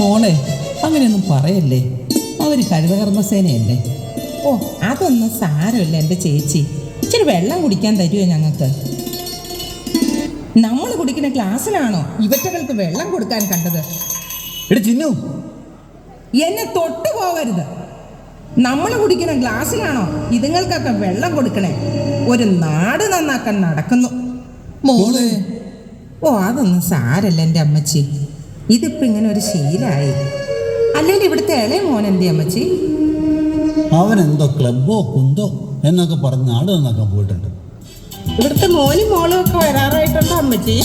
മോളെ അങ്ങനെയൊന്നും പറയല്ലേ, അവർ ഹരിതകർമ്മസേനയല്ലേ. ഓ അതൊന്നും സാരമില്ല എൻ്റെ ചേച്ചി. ഇച്ചിരി വെള്ളം കുടിക്കാൻ തരുമോ ഞങ്ങൾക്ക്? നമ്മൾ കുടിക്കുന്ന ഗ്ലാസ്സിലാണോ ഇവറ്റകൾക്ക് വെള്ളം കൊടുക്കാൻ കണ്ടത്? ചിന്നു, എന്നെ തൊട്ടു പോകരുത്. നമ്മൾ കുടിക്കുന്ന ഗ്ലാസ്സിലാണോ ഇതുങ്ങൾക്കൊക്കെ വെള്ളം കൊടുക്കണേ? ഒരു നാട് നന്നാക്കാൻ നടക്കുന്നു. മോളെ. ഓ അതൊന്നും സാരല്ല എൻ്റെ അമ്മച്ചി, ഇതിപ്പോൾ ഇങ്ങനെ ഒരു ശീലമായി. അല്ലെങ്കിൽ ഇവിടുത്തെ ഇളയ മോൻ എൻ്റെ അമ്മച്ചി, അവനെന്തോ ക്ലബോ കുന്തോ എന്നൊക്കെ പറഞ്ഞ് നാട് നന്നാക്കാൻ പോയിട്ടുണ്ട്. ഇവിടുത്തെ മോനും മോളും ഒക്കെ വരാറായിട്ടുണ്ടോ അമ്മച്ചി?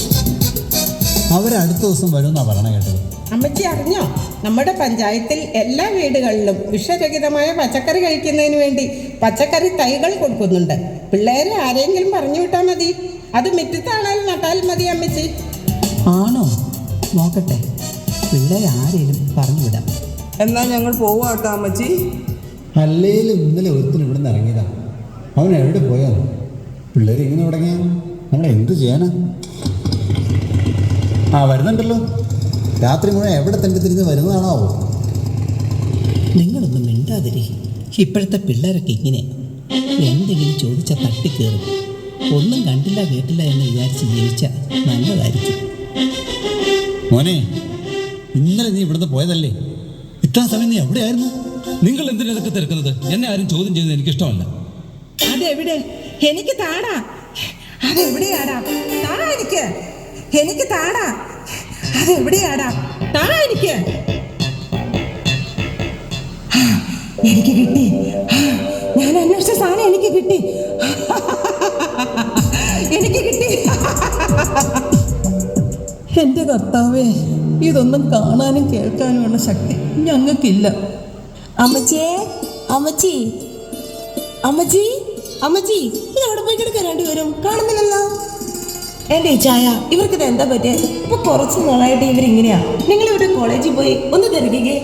അവരടുത്ത ദിവസം വരുമെന്നാണ് പറയണ കേട്ടത്. അമ്മച്ചി അറിഞ്ഞോ, നമ്മുടെ പഞ്ചായത്തിൽ എല്ലാ വീടുകളിലും വിഷരഹിതമായ പച്ചക്കറി കഴിക്കുന്നതിന് വേണ്ടി പച്ചക്കറി തൈകൾ കൊടുക്കുന്നുണ്ട്. പിള്ളേരെ ആരെങ്കിലും പറഞ്ഞു വിട്ടാൽ മതി, അത് മുറ്റത്താണാലും നട്ടാൽ മതി അമ്മച്ചി. ആണോ? നോക്കട്ടെ, പിള്ളേരെ ആരെയും പറഞ്ഞു വിടാം. എന്നാ ഞങ്ങൾ പോവാട്ടോ അമ്മച്ചി. അല്ലേലും ഇന്നലെ ഒരുത്തിന് ഇവിടെ നിന്ന് ഇറങ്ങിയതാണ്. അവൻ എവിടെ പോയാ? പിള്ളേർ ഇങ്ങനെ തുടങ്ങിയ നമ്മൾ എന്ത് ചെയ്യാനാ? വരുന്നുണ്ടല്ലോ. രാത്രി മുഴുവൻ എവിടെ തന്നെ തിരിഞ്ഞ് വരുന്നതാണാവോ? നിങ്ങളൊന്നും മിണ്ടാതിരി. ഇപ്പോഴത്തെ പിള്ളേരൊക്കെ ഇങ്ങനെ എന്തെങ്കിലും ചോദിച്ചാൽ തട്ടിക്കേറും. ഒന്നും കണ്ടില്ല കേട്ടില്ല എന്ന് വിചാരിച്ച് ജീവിച്ചാൽ നല്ലതായിരിക്കും. മോനെ, ഇന്നലെ നീ ഇവിടുന്ന് പോയതല്ലേ? ഇത്ര സമയം നീ എവിടെയായിരുന്നു? നിങ്ങൾ എന്തിനാ ഇതൊക്കെ തിരക്കുന്നത്? എന്നെ ആരും ചോദ്യം ചെയ്യുന്നത് എനിക്കിഷ്ടമല്ല. അതെവിടെ? എനിക്ക് താടാ. അതെവിടെയാടാ? താ എനിക്ക്. എനിക്ക് താടാ. അതെവിടെയാടാ? താ എനിക്ക്. എനിക്ക് കിട്ടി. ഞാൻ അന്വേഷിച്ച സാധനം എനിക്ക് കിട്ടി. എനിക്ക് കിട്ടി. എൻ്റെ കർത്താവേ, ഇതൊന്നും കാണാനും കേൾക്കാനുമുള്ള ശക്തി ഞങ്ങൾക്കില്ല. അമ്മച്ചിയെ, അമ്മച്ചി, അമ്മച്ചി, അമ്മച്ചി, ഇത് അവിടെ പോയി കിടക്കാൻ രണ്ടുപേരും കാണുന്നില്ലല്ലോ. എൻ്റെ ഈ ചായ, ഇവർക്കിത് എന്താ പറ്റിയ? ഇപ്പൊ കുറച്ച് നാളായിട്ട് ഇവരിങ്ങനെയാ. നിങ്ങളിവിടെ കോളേജിൽ പോയി ഒന്ന് തിരക്കിക്കേ.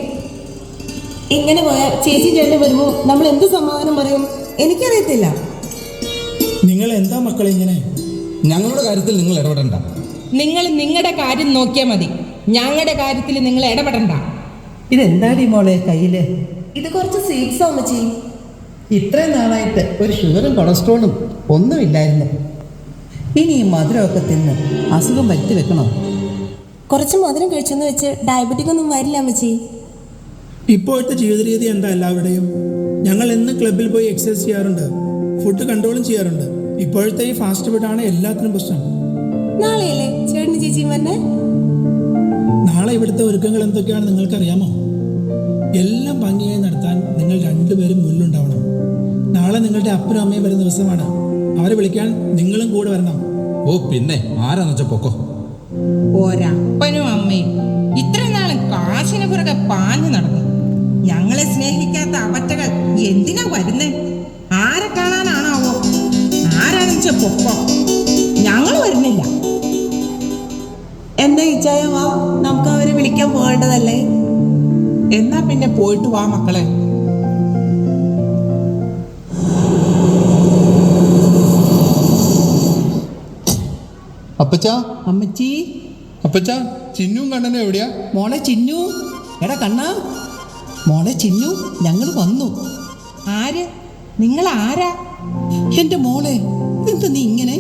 ഇങ്ങനെ പോയാൽ ചേച്ചി ചേട്ടൻ വരുമ്പോൾ നമ്മൾ എന്ത് സമാധാനം പറയും? എനിക്കറിയത്തില്ല. നിങ്ങൾ എന്താ മക്കളെ ഇങ്ങനെ? ഞങ്ങളുടെ കാര്യത്തിൽ നിങ്ങൾ ഇടപെടണ്ട. നിങ്ങൾ നിങ്ങളുടെ കാര്യം നോക്കിയാൽ മതി, ഞങ്ങളുടെ കാര്യത്തിൽ നിങ്ങൾ ഇടപെടണ്ട. ഇതെന്താടി മോളെ കയ്യിൽ? ഇത് കുറച്ച് സ്വീറ്റ്സാ അമ്മച്ചി. ഇത്രയും നാളായിട്ട് ഒരു ഷുഗറും കൊളസ്ട്രോളും ഒന്നുമില്ലായിരുന്നു. ഇനി ഈ മധുരമൊക്കെ തിന്ന് അസുഖം വരുത്തി വെക്കണോ? കുറച്ച് മധുരം കഴിച്ചെന്ന് വെച്ച് ഡയബറ്റിക് ഒന്നും വരില്ല അമ്മച്ചി. ഇപ്പോഴത്തെ ജീവിത രീതി എന്താ എല്ലാവരുടെയും? ഞങ്ങൾ എന്നും ക്ലബിൽ പോയി എക്സസൈസ് ചെയ്യാറുണ്ട്, ഫുഡ് കൺട്രോളും ചെയ്യാറുണ്ട്. ഇപ്പോഴത്തെ ഈ ഫാസ്റ്റ് ഫുഡാണ് എല്ലാത്തിനും പ്രശ്നം. നാളെയല്ലേ ചേട്ടന് ചേച്ചിയും വന്നെ? നാളെ ഇവിടുത്തെ ഒരുക്കങ്ങൾ എന്തൊക്കെയാണ് നിങ്ങൾക്കറിയാമോ? എല്ലാം ഭംഗിയായി നടത്താൻ നിങ്ങൾ രണ്ടുപേരും മുന്നിലുണ്ടാവണം. നാളെ നിങ്ങളുടെ അപ്പനും അമ്മയും വരുന്ന ദിവസമാണ്. അവരെ വിളിക്കാൻ നിങ്ങളും കൂടെ വരണം. ഓ പിന്നെ ആരാന്ന് വെച്ചാ പൊക്കോ. ഒരപ്പനും അമ്മയും ഇത്രയും നാളും കാശിന് പുറകെ പാഞ്ഞു നടന്നു. ഞങ്ങളെ സ്നേഹിക്കാത്ത അവറ്റകൾ എന്തിനാ വരുന്നേ? ആരെ കാണാനാണാവോ? ആരാണെന്ന് വെച്ചാ പൊക്കോ, ഞങ്ങൾ വരുന്നില്ല. എന്താ ഇച്ചായ, വാ, നമുക്ക് അവരെ വിളിക്കാൻ പോകേണ്ടതല്ലേ? എന്നാ പിന്നെ പോയിട്ട് വാ മക്കളെ. അപ്പച്ചാ, അമ്മച്ചി, അപ്പച്ചാ, ചിന്നും കണ്ണനും എവിടെയാ? മോളെ ചിന്നു. എടാ കണ്ണാ, മോളെ ചിന്നു, ഞങ്ങൾ വന്നു. ആര്? നിങ്ങൾ ആരാ? എൻ്റെ മോളെ, ഇതെന്താ നീ ഇങ്ങനെ?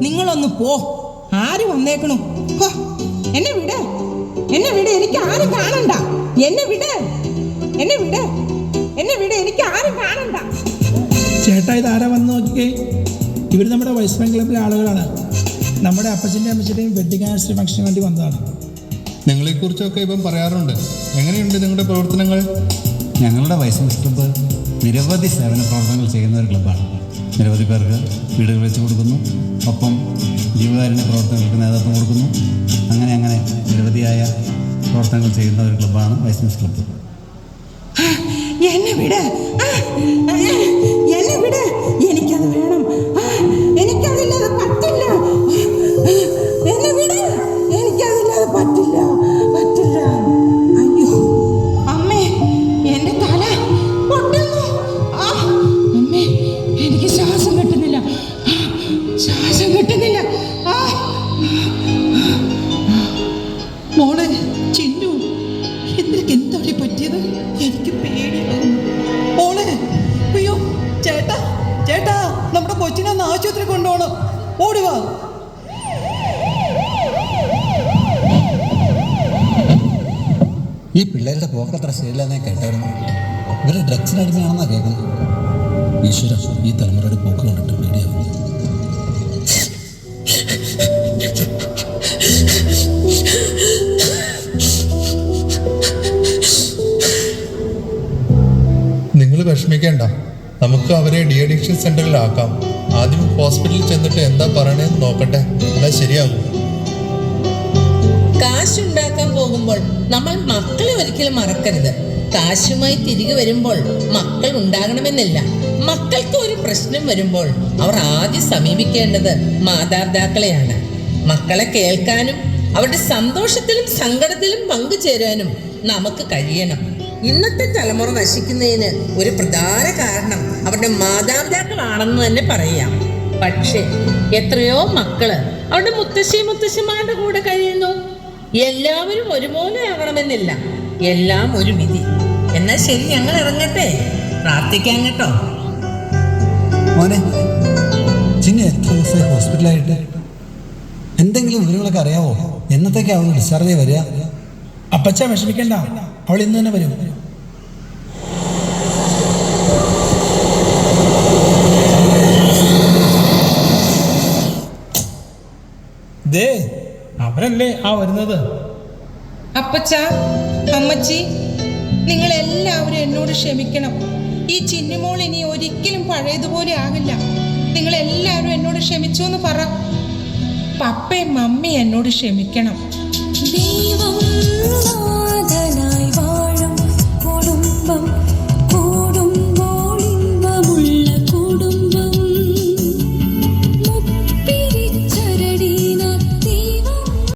നിങ്ങളൊന്ന് പോ. ആര് വന്നേക്കണു? ഹോ, എന്നെ വിട്, എന്നെ വിട്. എനിക്ക് ആരും കാണണ്ട. എന്നെ വിട്, എന്നെ വിട്, എന്നെ വിട്. എനിക്ക് ആരും കാണണ്ട. ചേട്ടാ, ഇത് ആരാ വന്ന് നോക്കിക്കേ. ഇവർ നമ്മുടെ വൈസ് ബാങ്ക് ക്ലബിലെ ആളുകളാണ്. നമ്മുടെ അപ്പച്ചൻ്റെയും അമ്മച്ചിൻ്റെയും വെഡിങ് ആനിവേഴ്സറി ഫംഗ്ഷന് വേണ്ടി വന്നതാണ്. നിങ്ങളെക്കുറിച്ചൊക്കെ ഇപ്പം പറയാറുണ്ട്. എങ്ങനെയുണ്ട് നിങ്ങളുടെ പ്രവർത്തനങ്ങൾ? ഞങ്ങളുടെ വൈസ് ബാങ്ക് ക്ലബ്ബ് നിരവധി സേവന പ്രവർത്തനങ്ങൾ ചെയ്യുന്ന ഒരു ക്ലബ്ബാണ്. നിരവധി പേർക്ക് വീടുകൾ വെച്ച് കൊടുക്കുന്നു, ഒപ്പം ജീവകാരുണ്യ പ്രവർത്തനങ്ങൾക്ക് നേതൃത്വം കൊടുക്കുന്നു. അങ്ങനെ അങ്ങനെ നിരവധിയായ പ്രവർത്തനങ്ങൾ ചെയ്യുന്ന ഒരു ക്ലബ്ബാണ് വൈസ് ബാങ്ക് ക്ലബ്ബ്. എന്നെ വിട്, എന്നെ വിട്. എനിക്കത് വേണം. എനിക്കതില്ലാതെ പറ്റില്ല. എന്നെ വിട്. എനിക്കതില്ലാതെ പറ്റില്ല, പറ്റില്ല. അയ്യോ അമ്മേ, എന്റെ തല പൊട്ടുന്നു. അമ്മേ, എനിക്ക് ശ്വാസം കിട്ടുന്നില്ല, ശ്വാസം കിട്ടുന്നില്ല. മോളെ ചിന്നു, എന്തൊക്കെ എന്താണ് പറ്റിയത്? എനിക്ക് പേടിയാകുന്നു മോളെ. അയ്യോ ചേട്ടാ, ചേട്ടാ, നമ്മുടെ കൊച്ചിനെ ഒന്ന് ആശുപത്രി കൊണ്ടുപോകണം, ഓടുക. ഈ പിള്ളേരുടെ പോക്കത്ര ശരിയില്ലെന്നേ കേട്ടായിരുന്നു. ഇവർ ഡ്രഗ്സിനടിമയാണെന്നാണ് കേൾക്കുന്നത്. ഈശ്വര, ഈ തലമുറയുടെ പോക്ക് കണ്ടിട്ട് പേടിയാവുന്നു. നിങ്ങൾ വിഷമിക്കേണ്ട, നമുക്ക് അവരെ ഡി അഡിക്ഷൻ സെന്ററിലാക്കാം. ആദ്യം ഹോസ്പിറ്റലിൽ ചെന്നിട്ട് എന്താ പറയണേന്ന് നോക്കട്ടെ, എന്നാൽ ശരിയാകും. കാശുണ്ടാക്കാൻ പോകുമ്പോൾ നമ്മൾ മക്കളെ ഒരിക്കലും മറക്കരുത്. കാശുമായി തിരികെ വരുമ്പോൾ മക്കൾ ഉണ്ടാകണമെന്നില്ല. മക്കൾക്ക് ഒരു പ്രശ്നം വരുമ്പോൾ അവർ ആദ്യം സമീപിക്കേണ്ടത് മാതാപിതാക്കളെയാണ്. മക്കളെ കേൾക്കാനും അവരുടെ സന്തോഷത്തിലും സങ്കടത്തിലും പങ്കുചേരാനും നമുക്ക് കഴിയണം. ഇന്നത്തെ തലമുറ നശിക്കുന്നതിന് ഒരു പ്രധാന കാരണം അവരുടെ മാതാപിതാക്കളാണെന്ന് തന്നെ പറയാം. പക്ഷേ എത്രയോ മക്കള് അവരുടെ മുത്തശ്ശിമാരുടെ കൂടെ കഴിയുന്നു. എല്ലാവരും ഒരുപോലെ ആകണമെന്നില്ല, എല്ലാം ഒരു വിധി. എന്നാൽ ശരി, ഞങ്ങൾ ഇറങ്ങട്ടെ, പ്രാർത്ഥിക്കാൻ കേട്ടോ. മോനെ, ചിന്ന എത്ര ദിവസമായി ഹോസ്പിറ്റലായിട്ട്? എന്തെങ്കിലും വിവരങ്ങളൊക്കെ അറിയാവോ? എന്നത്തേക്കാവും ഡിസ്ചാർജ് ആയി വരിക? അപ്പച്ച വിഷമിക്കണ്ട, അവൾ ഇന്ന് തന്നെ വരും. ദേ, അവരല്ലേ ആ വരുന്നത്. അപ്പച്ച, അമ്മച്ചി, നിങ്ങളെല്ലാവരും എന്നോട് ക്ഷമിക്കണം. ഈ ചിന്നുമോൾ ഇനി ഒരിക്കലും പഴയതുപോലെ ആകില്ല. നിങ്ങളെല്ലാവരും എന്നോട് ക്ഷമിച്ചു എന്ന് പറ. പപ്പയും മമ്മിയും എന്നോട് ക്ഷമിക്കണം.